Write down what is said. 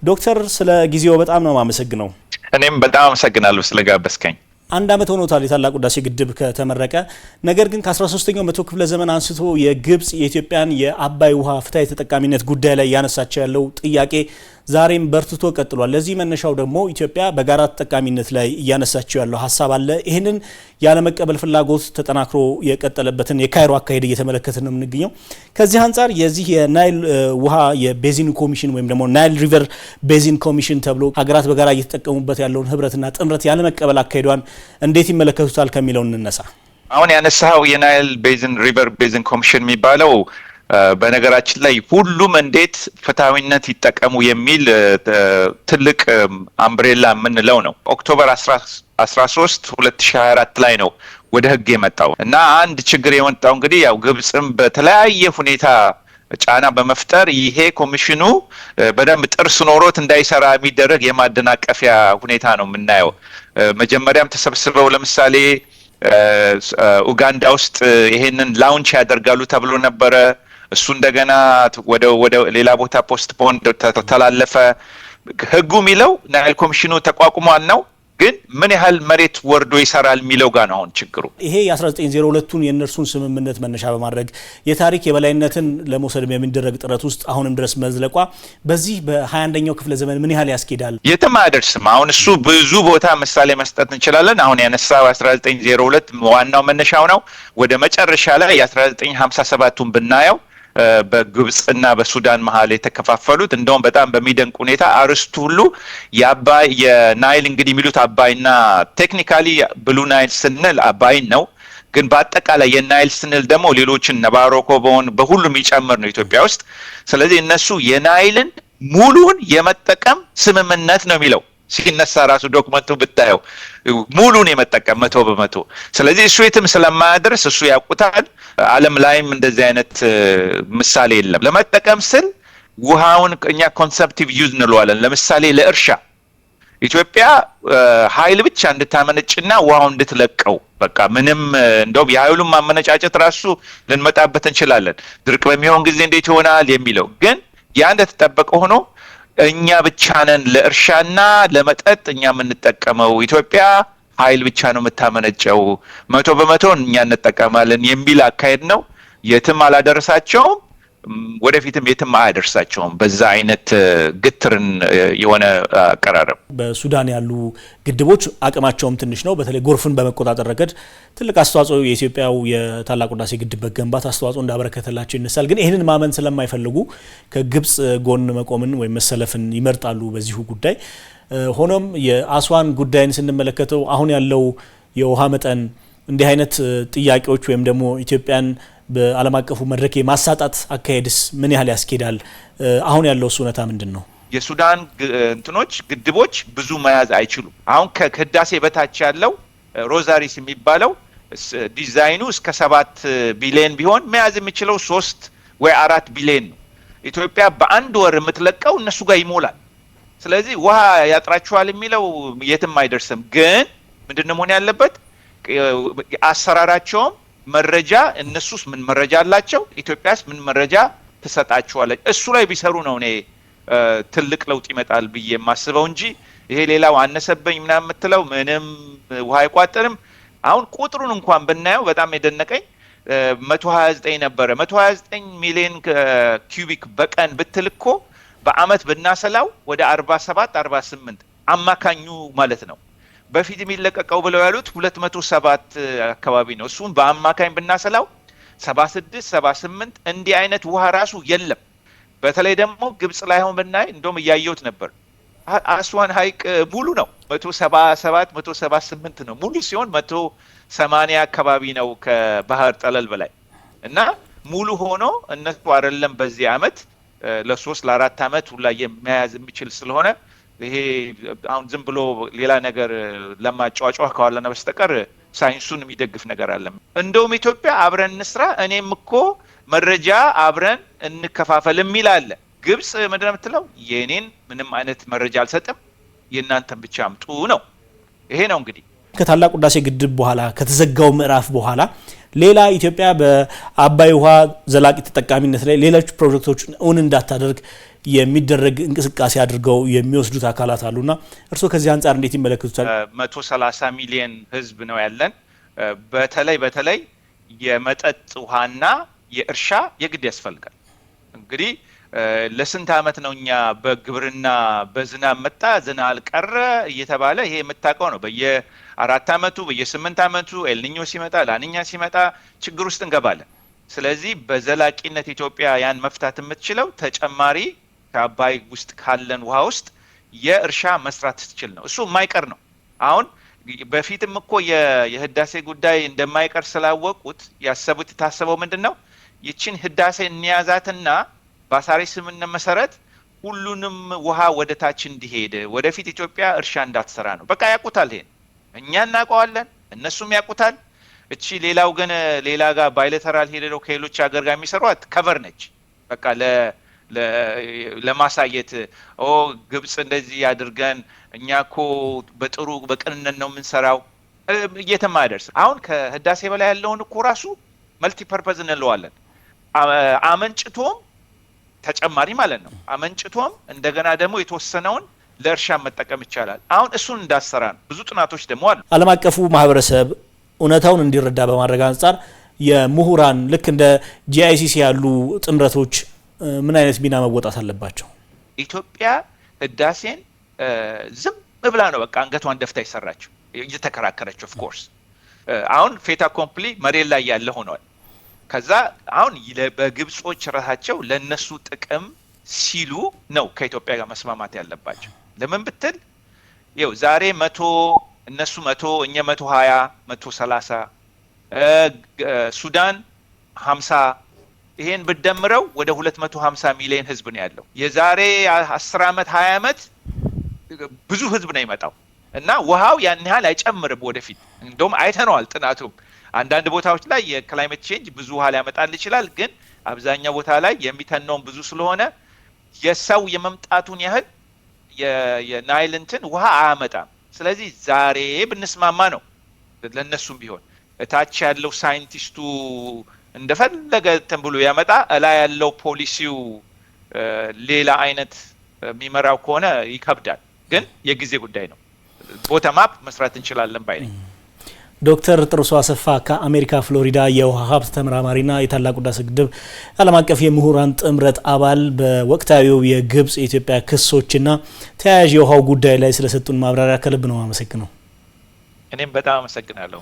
ዶክተር ስለ ጊዜው በጣም ነው ማመሰግነው። እኔም በጣም አመሰግናለሁ ስለጋበዝከኝ። አንድ አመት ሆኖታል የታላቁ ህዳሴ ግድብ ከተመረቀ። ነገር ግን ከ13ኛው መቶ ክፍለ ዘመን አንስቶ የግብጽ የኢትዮጵያን የአባይ ውሃ ፍትሃዊ ተጠቃሚነት ጉዳይ ላይ ያነሳቸው ያለው ጥያቄ ዛሬም በርትቶ ቀጥሏል። ለዚህ መነሻው ደግሞ ኢትዮጵያ በጋራ ተጠቃሚነት ላይ እያነሳቸው ያለው ሀሳብ አለ። ይህንን ያለመቀበል ፍላጎት ተጠናክሮ የቀጠለበትን የካይሮ አካሄድ እየተመለከትን ነው የምንገኘው። ከዚህ አንጻር የዚህ የናይል ውሃ የቤዚን ኮሚሽን ወይም ደግሞ ናይል ሪቨር ቤዚን ኮሚሽን ተብሎ ሀገራት በጋራ እየተጠቀሙበት ያለውን ህብረትና ጥምረት ያለመቀበል አካሄዷን እንዴት ይመለከቱታል ከሚለው እንነሳ። አሁን ያነሳው የናይል ቤዚን ሪቨር ቤዚን ኮሚሽን የሚባለው በነገራችን ላይ ሁሉም እንዴት ፍትሃዊነት ይጠቀሙ የሚል ትልቅ አምብሬላ የምንለው ነው። ኦክቶበር 13 2024 ላይ ነው ወደ ህግ የመጣው እና አንድ ችግር የመጣው እንግዲህ ያው ግብጽም በተለያየ ሁኔታ ጫና በመፍጠር ይሄ ኮሚሽኑ በደንብ ጥርስ ኖሮት እንዳይሰራ የሚደረግ የማደናቀፊያ ሁኔታ ነው የምናየው። መጀመሪያም ተሰብስበው ለምሳሌ ኡጋንዳ ውስጥ ይሄንን ላውንች ያደርጋሉ ተብሎ ነበረ። እሱ እንደገና ወደ ሌላ ቦታ ፖስትፖን ተላለፈ። ህጉ የሚለው ናይል ኮሚሽኑ ተቋቁሟል ነው፣ ግን ምን ያህል መሬት ወርዶ ይሰራል የሚለው ጋር ነው አሁን ችግሩ። ይሄ የ1902ቱን የእነርሱን ስምምነት መነሻ በማድረግ የታሪክ የበላይነትን ለመውሰድ የሚደረግ ጥረት ውስጥ አሁንም ድረስ መዝለቋ በዚህ በ21ኛው ክፍለ ዘመን ምን ያህል ያስኬዳል? የትም አያደርስም። አሁን እሱ ብዙ ቦታ ምሳሌ መስጠት እንችላለን። አሁን ያነሳው 1902 ዋናው መነሻው ነው። ወደ መጨረሻ ላይ የ1957ቱን ብናየው በግብጽና በሱዳን መሃል የተከፋፈሉት እንደውም በጣም በሚደንቅ ሁኔታ አርስቱ ሁሉ የአባይ የናይል እንግዲህ የሚሉት አባይና ቴክኒካሊ ብሉ ናይል ስንል አባይን ነው፣ ግን በአጠቃላይ የናይል ስንል ደግሞ ሌሎችን ነባሮኮቦን በሁሉም ይጨምር ነው ኢትዮጵያ ውስጥ። ስለዚህ እነሱ የናይልን ሙሉን የመጠቀም ስምምነት ነው የሚለው ሲነሳ ራሱ ዶክመንቱ ብታየው ሙሉን የመጠቀም 100%። ስለዚህ እሱ የትም ስለማያደርስ እሱ ያውቁታል። ዓለም ላይም እንደዚህ አይነት ምሳሌ የለም። ለመጠቀም ስል ውሃውን እኛ ኮንሰፕቲቭ ዩዝ እንለዋለን። ለምሳሌ ለእርሻ ኢትዮጵያ ኃይል ብቻ እንድታመነጭና ውሃውን እንድትለቀው በቃ ምንም እንደውም የኃይሉን ማመነጫጨት ራሱ ልንመጣበት እንችላለን። ድርቅ በሚሆን ጊዜ እንዴት ይሆናል የሚለው ግን ያ እንደተጠበቀ ሆኖ እኛ ብቻ ነን ለእርሻና ለመጠጥ እኛ የምንጠቀመው፣ ኢትዮጵያ ኃይል ብቻ ነው የምታመነጨው፣ 100% እኛ እንጠቀማለን የሚል አካሄድ ነው። የትም አላደረሳቸውም፣ ወደፊትም የትም አያደርሳቸውም። በዛ አይነት ግትርን የሆነ አቀራረብ በሱዳን ያሉ ግድቦች አቅማቸውም ትንሽ ነው። በተለይ ጎርፍን በመቆጣጠር ረገድ ትልቅ አስተዋጽኦ የኢትዮጵያው የታላቁ ህዳሴ ግድብ መገንባት አስተዋጽኦ እንዳበረከተላቸው ይነሳል። ግን ይህንን ማመን ስለማይፈልጉ ከግብጽ ጎን መቆምን ወይም መሰለፍን ይመርጣሉ በዚሁ ጉዳይ። ሆኖም የአስዋን ጉዳይን ስንመለከተው አሁን ያለው የውሃ መጠን እንዲህ አይነት ጥያቄዎች ወይም ደግሞ ኢትዮጵያን በዓለም አቀፉ መድረክ የማሳጣት አካሄድስ ምን ያህል ያስኬዳል? አሁን ያለው እውነታ ምንድን ነው? የሱዳን ግድቦች ብዙ መያዝ አይችሉም። አሁን ከህዳሴ በታች ያለው ሮዛሪስ የሚባለው ዲዛይኑ እስከ 7 ቢሊዮን ቢሆን መያዝ የሚችለው 3 ወይ 4 ቢሊዮን ነው። ኢትዮጵያ በአንድ ወር የምትለቀው እነሱ ጋር ይሞላል። ስለዚህ ውሃ ያጥራቸዋል የሚለው የትም አይደርስም። ግን ምንድነው መሆን ያለበት? አሰራራቸውም መረጃ እነሱስ ምን መረጃ አላቸው፣ ኢትዮጵያስ ምን መረጃ ትሰጣቸዋለች? እሱ ላይ ቢሰሩ ነው እኔ ትልቅ ለውጥ ይመጣል ብዬ የማስበው እንጂ ይሄ ሌላው አነሰበኝ ምናምን የምትለው ምንም ውሃ አይቋጥርም። አሁን ቁጥሩን እንኳን ብናየው በጣም የደነቀኝ 129 ነበረ። 129 ሚሊዮን ኪዩቢክ በቀን ብትልኮ በአመት ብናሰላው ወደ 47 48 አማካኙ ማለት ነው። በፊት የሚለቀቀው ብለው ያሉት 207 አካባቢ ነው። እሱም በአማካኝ ብናሰላው 76 78 እንዲህ አይነት ውሃ ራሱ የለም። በተለይ ደግሞ ግብጽ ላይ አሁን ብናይ እንደውም እያየሁት ነበር አስዋን ሀይቅ ሙሉ ነው። 177 178 ነው ሙሉ ሲሆን 180 አካባቢ ነው ከባህር ጠለል በላይ እና ሙሉ ሆኖ እነሱ አይደለም በዚህ አመት ለ3 ለ4 አመት ሁላ የሚያያዝ የሚችል ስለሆነ ይሄ አሁን ዝም ብሎ ሌላ ነገር ለማጫዋጫው ከዋለና በስተቀር ሳይንሱን የሚደግፍ ነገር አለ። እንደውም ኢትዮጵያ አብረን እንስራ፣ እኔም እኮ መረጃ አብረን እንከፋፈል የሚል አለ። ግብጽ ምንድን ነው የምትለው? የኔን ምንም አይነት መረጃ አልሰጥም፣ የእናንተን ብቻ አምጡ ነው። ይሄ ነው እንግዲህ ከታላቁ ህዳሴ ግድብ በኋላ ከተዘጋው ምዕራፍ በኋላ ሌላ ኢትዮጵያ በአባይ ውሃ ዘላቂ ተጠቃሚነት ላይ ሌሎች ፕሮጀክቶችን እውን እንዳታደርግ የሚደረግ እንቅስቃሴ አድርገው የሚወስዱት አካላት አሉና እርሶ ከዚህ አንጻር እንዴት ይመለከቱታል? 130 ሚሊዮን ህዝብ ነው ያለን። በተለይ የመጠጥ ውሃና የእርሻ የግድ ያስፈልጋል። እንግዲህ ለስንት ዓመት ነው እኛ በግብርና በዝናብ መጣ ዝናብ ቀረ እየተባለ ይሄ የምታውቀው ነው። በየ4 ዓመቱ በየ8 ዓመቱ ኤልኒኞ ሲመጣ ላኒኛ ሲመጣ ችግር ውስጥ እንገባለን። ስለዚህ በዘላቂነት ኢትዮጵያ ያን መፍታት የምትችለው ተጨማሪ ከአባይ ውስጥ ካለን ውሃ ውስጥ የእርሻ መስራት ስትችል ነው። እሱ የማይቀር ነው። አሁን በፊትም እኮ የህዳሴ ጉዳይ እንደማይቀር ስላወቁት ያሰቡት የታሰበው ምንድነው? ይችን ህዳሴ እንያዛትና በአሳሪ ስምምነት መሰረት ሁሉንም ውሃ ወደ ታች እንዲሄድ ወደፊት ኢትዮጵያ እርሻ እንዳትሰራ ነው። በቃ ያውቁታል። ይሄን እኛ እናውቀዋለን፣ እነሱም ያውቁታል። እቺ ሌላው ግን ሌላ ጋር ባይሌተራል ሄደው ከሌሎች ሀገር ጋር የሚሰሯት ከቨር ነች። በቃ ለማሳየት ግብጽ እንደዚህ ያድርገን እኛ እኮ በጥሩ በቅንነት ነው የምንሰራው እየተማ አይደርስ። አሁን ከህዳሴ በላይ ያለውን እኮ ራሱ መልቲ ፐርፐዝ እንለዋለን። አመንጭቶም ተጨማሪ ማለት ነው። አመንጭቶም እንደገና ደግሞ የተወሰነውን ለእርሻ መጠቀም ይቻላል። አሁን እሱን እንዳሰራ ነው። ብዙ ጥናቶች ደግሞ አሉ። ዓለም አቀፉ ማህበረሰብ እውነታውን እንዲረዳ በማድረግ አንጻር የምሁራን ልክ እንደ ጂአይሲሲ ያሉ ጥምረቶች ምን አይነት ሚና መወጣት አለባቸው? ኢትዮጵያ ህዳሴን ዝም ብላ ነው በቃ አንገቷን ደፍታ ይሰራቸው እየተከራከረችው። ኦፍ ኮርስ አሁን ፌታ ኮምፕሊ መሬት ላይ ያለ ሆኗል። ከዛ አሁን በግብጾች ራሳቸው ለነሱ ጥቅም ሲሉ ነው ከኢትዮጵያ ጋር መስማማት ያለባቸው። ለምን ብትል ይኸው ዛሬ 100 እነሱ 100 እኛ 120 130 ሱዳን 50 ይሄን ብደምረው ወደ 250 ሚሊዮን ህዝብ ነው ያለው። የዛሬ 10 ዓመት 20 ዓመት ብዙ ህዝብ ነው ይመጣው እና ውሃው ያን ያህል አይጨምርም ወደፊት። እንደውም አይተነዋል ጥናቱም አንዳንድ ቦታዎች ላይ የክላይሜት ቼንጅ ብዙ ውሃ ሊያመጣል ይችላል፣ ግን አብዛኛው ቦታ ላይ የሚተነውም ብዙ ስለሆነ የሰው የመምጣቱን ያህል የናይል እንትን ውሃ አያመጣም። ስለዚህ ዛሬ ብንስማማ ነው ለነሱም ቢሆን እታች ያለው ሳይንቲስቱ እንደፈለገ ተንብሎ ያመጣ እላ ያለው ፖሊሲው ሌላ አይነት የሚመራው ከሆነ ይከብዳል። ግን የጊዜ ጉዳይ ነው። ቦተም አፕ መስራት እንችላለን ባይ ነኝ። ዶክተር ጥሩሶ አሰፋ ከአሜሪካ ፍሎሪዳ የውሃ ሀብት ተመራማሪና የታላቁ ህዳሴ ግድብ ዓለም አቀፍ የምሁራን ጥምረት አባል በወቅታዊው የግብጽ የኢትዮጵያ ክሶችና ተያያዥ የውሃው ጉዳይ ላይ ስለሰጡን ማብራሪያ ከልብ ነው አመሰግነው። እኔም በጣም አመሰግናለሁ።